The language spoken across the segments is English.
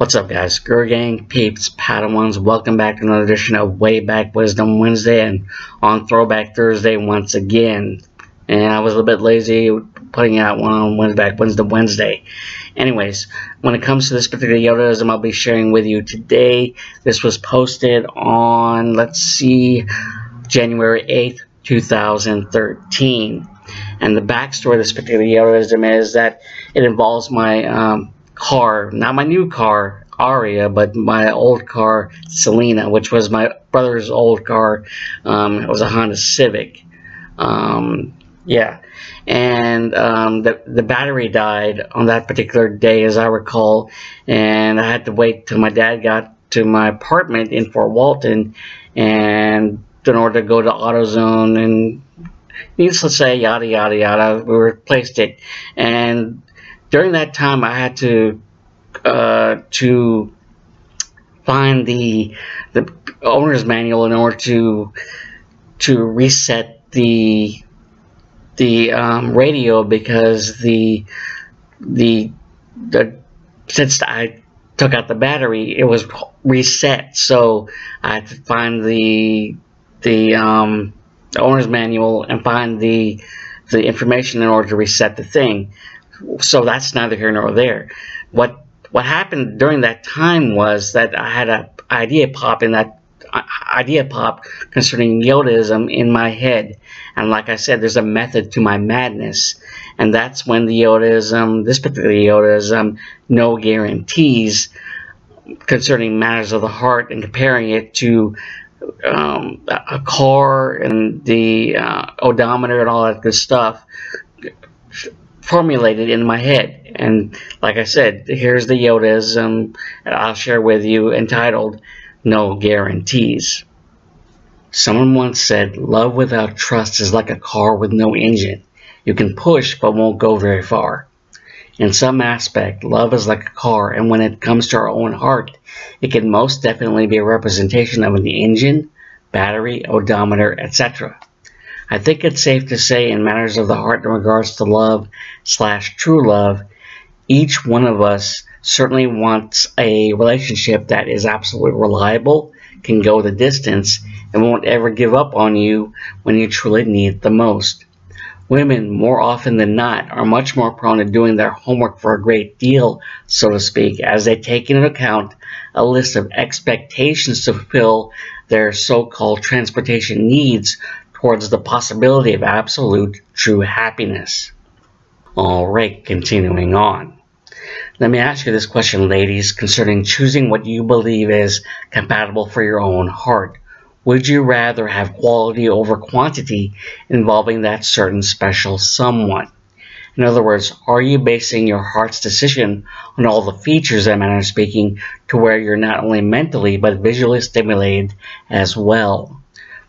What's up, guys? Guru Gang, peeps, Padawans, welcome back to another edition of Way Back Wisdom Wednesday and on Throwback Thursday once again. And I was a little bit lazy putting out one on Wednesday. Anyways, when it comes to this particular Yodaism I'll be sharing with you today, this was posted on, January 8th, 2013. And the backstory of this particular Yodaism is that it involves my car, not my new car, Aria, but my old car, Selena, which was my brother's old car. It was a Honda Civic. Yeah. And the battery died on that particular day, as I recall, and I had to wait till my dad got to my apartment in Fort Walton and in order to go to AutoZone, and needless to say, yada yada yada, we replaced it. And during that time, I had to find the owner's manual in order to reset the radio, because since I took out the battery, it was reset. So I had to find the owner's manual and find the information in order to reset the thing. So that's neither here nor there. What happened during that time was that I had an idea pop concerning Yodaism in my head, and like I said, there's a method to my madness, and that's when the Yodaism, this particular Yodaism, no guarantees, concerning matters of the heart, and comparing it to a car and the odometer and all that good stuff, formulated in my head. And like I said, here's the Yodaism I'll share with you, entitled No Guarantees. Someone once said, love without trust is like a car with no engine. You can push but won't go very far. In some aspect, love is like a car, and when it comes to our own heart, it can most definitely be a representation of an engine, battery, odometer, etc. I think it's safe to say, in matters of the heart in regards to love / true love, each one of us certainly wants a relationship that is absolutely reliable, can go the distance, and won't ever give up on you when you truly need it the most. Women, more often than not, are much more prone to doing their homework for a great deal, so to speak, as they take into account a list of expectations to fulfill their so-called transportation needs towards the possibility of absolute true happiness. Alright, continuing on. Let me ask you this question, ladies, concerning choosing what you believe is compatible for your own heart. Would you rather have quality over quantity involving that certain special someone? In other words, are you basing your heart's decision on all the features, that manner of speaking, to where you're not only mentally but visually stimulated as well?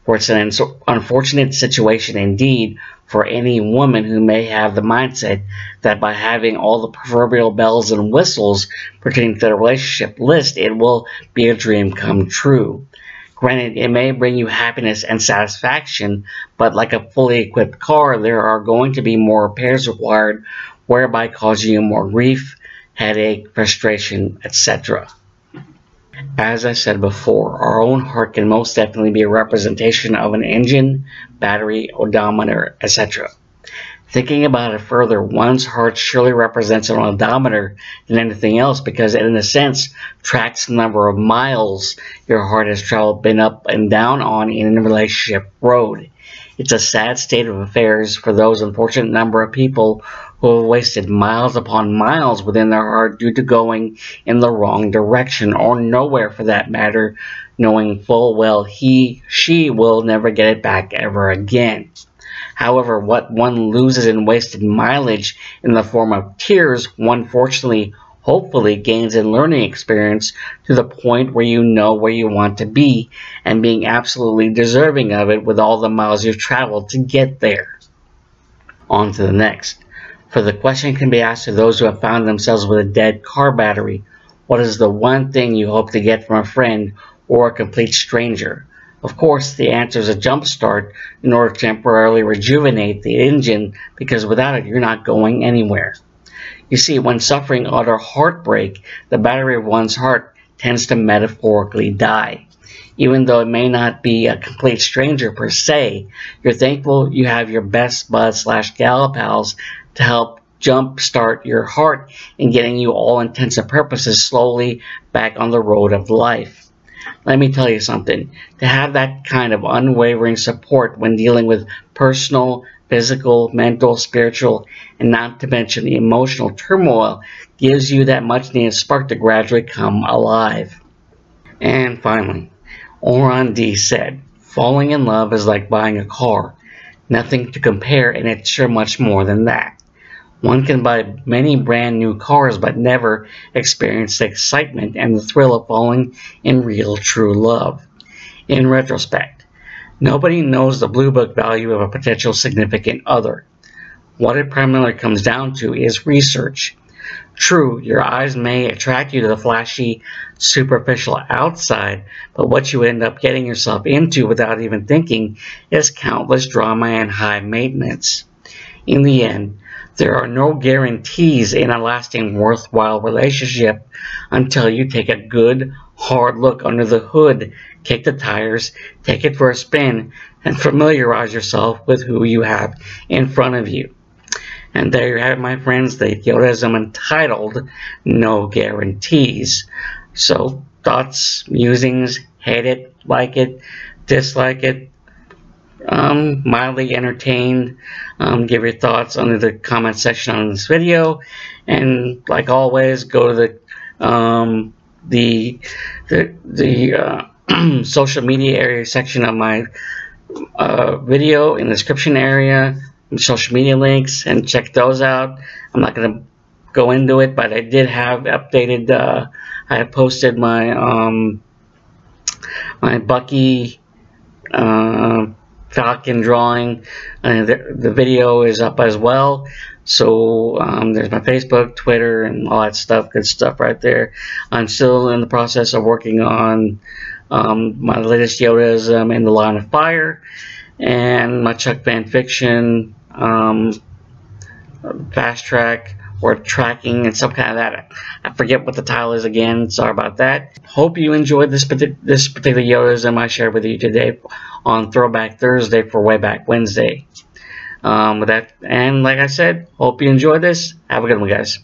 For it's an unfortunate situation indeed for any woman who may have the mindset that by having all the proverbial bells and whistles pertaining to the relationship list, it will be a dream come true. Granted, it may bring you happiness and satisfaction, but like a fully equipped car, there are going to be more repairs required, whereby causing you more grief, headache, frustration, etc. As I said before, our own heart can most definitely be a representation of an engine, battery, odometer, etc. Thinking about it further, one's heart surely represents an odometer than anything else, because it, in a sense, tracks the number of miles your heart has traveled, been up and down on in a relationship road. It's a sad state of affairs for those unfortunate number of people who have wasted miles upon miles within their heart due to going in the wrong direction, or nowhere for that matter, knowing full well she will never get it back ever again. However, what one loses in wasted mileage in the form of tears, one fortunately, hopefully, gains in learning experience to the point where you know where you want to be, and being absolutely deserving of it with all the miles you've traveled to get there. On to the next. For the question can be asked to those who have found themselves with a dead car battery: what is the one thing you hope to get from a friend or a complete stranger? Of course, the answer is a jump start in order to temporarily rejuvenate the engine, because without it, you're not going anywhere. You see, when suffering utter heartbreak, the battery of one's heart tends to metaphorically die. Even though it may not be a complete stranger per se, you're thankful you have your best bud / gal pals to help jumpstart your heart in getting you all intents and purposes slowly back on the road of life. Let me tell you something. To have that kind of unwavering support when dealing with personal, physical, mental, spiritual, and not to mention the emotional turmoil gives you that much needed spark to gradually come alive. And finally, Oron D said, falling in love is like buying a car. Nothing to compare, and it's sure much more than that. One can buy many brand new cars but never experience the excitement and the thrill of falling in real true love. In retrospect, nobody knows the blue book value of a potential significant other. What it primarily comes down to is research. True, your eyes may attract you to the flashy, superficial outside, but what you end up getting yourself into without even thinking is countless drama and high maintenance. In the end, there are no guarantees in a lasting, worthwhile relationship until you take a good, hard look under the hood, kick the tires, take it for a spin, and familiarize yourself with who you have in front of you. And there you have it, my friends, the Yodaism entitled No Guarantees. So, thoughts, musings, hate it, like it, dislike it, mildly entertained. Give your thoughts under the comment section on this video, and like always, go to the social media area section of my video in the description area, social media links, and check those out. I'm not going to go into it, but I did have updated. I have posted my my Bucky Falcon drawing. The video is up as well. So there's my Facebook, Twitter, and all that stuff. Good stuff right there. I'm still in the process of working on my latest Yodaism in the Line of Fire, and my Chuck fan fiction, fast track or tracking and some kind of that. I forget what the title is again. Sorry about that. Hope you enjoyed this particular Yodaism I shared with you today on Throwback Thursday for Way Back Wednesday. With that, and like I said, hope you enjoyed this. Have a good one, guys.